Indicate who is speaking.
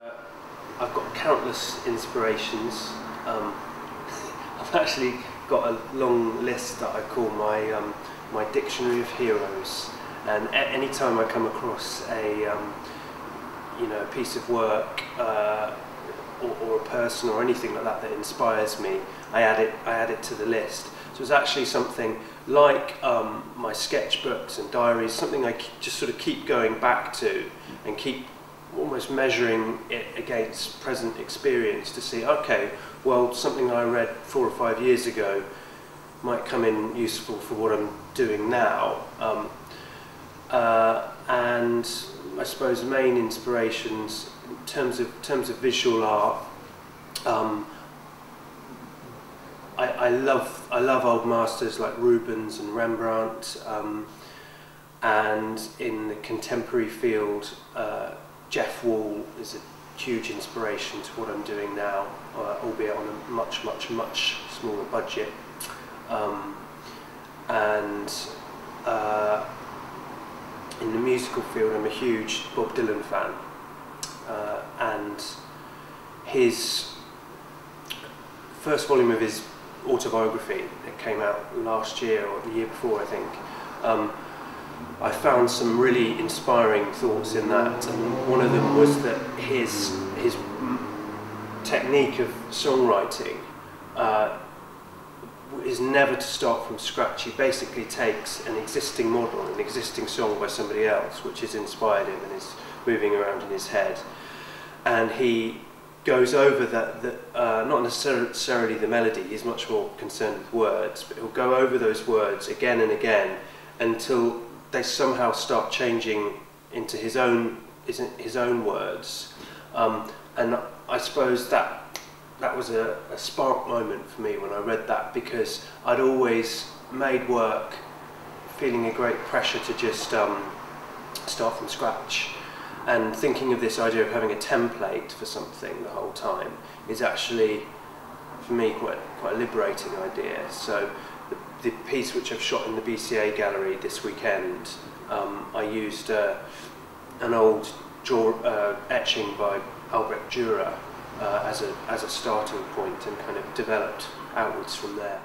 Speaker 1: I've got countless inspirations. I've actually got a long list that I call my dictionary of heroes, and any time I come across a piece of work or a person or anything like that that inspires me, I add it to the list. So it's actually something like my sketchbooks and diaries, something I just sort of keep going back to and keep almost measuring it against present experience to see, okay, well, something I read 4 or 5 years ago might come in useful for what I'm doing now. And I suppose main inspirations in terms of visual art, I love old masters like Rubens and Rembrandt, and in the contemporary field, Jeff Wall is a huge inspiration to what I'm doing now, albeit on a much smaller budget. In the musical field, I'm a huge Bob Dylan fan, and his first volume of his autobiography that came out last year or the year before, I think, I found some really inspiring thoughts in that, and one of them was that his technique of songwriting is never to start from scratch. He basically takes an existing model, an existing song by somebody else, which has inspired him and is moving around in his head, and he goes over not necessarily the melody. He's much more concerned with words, but he'll go over those words again and again until they somehow start changing into his own words. And I suppose that was a spark moment for me when I read that, because I'd always made work feeling a great pressure to just start from scratch. And thinking of this idea of having a template for something the whole time is actually, for me, quite a liberating idea. So the piece which I've shot in the BCA gallery this weekend, I used an old etching by Albrecht Dürer as a starting point, and kind of developed outwards from there.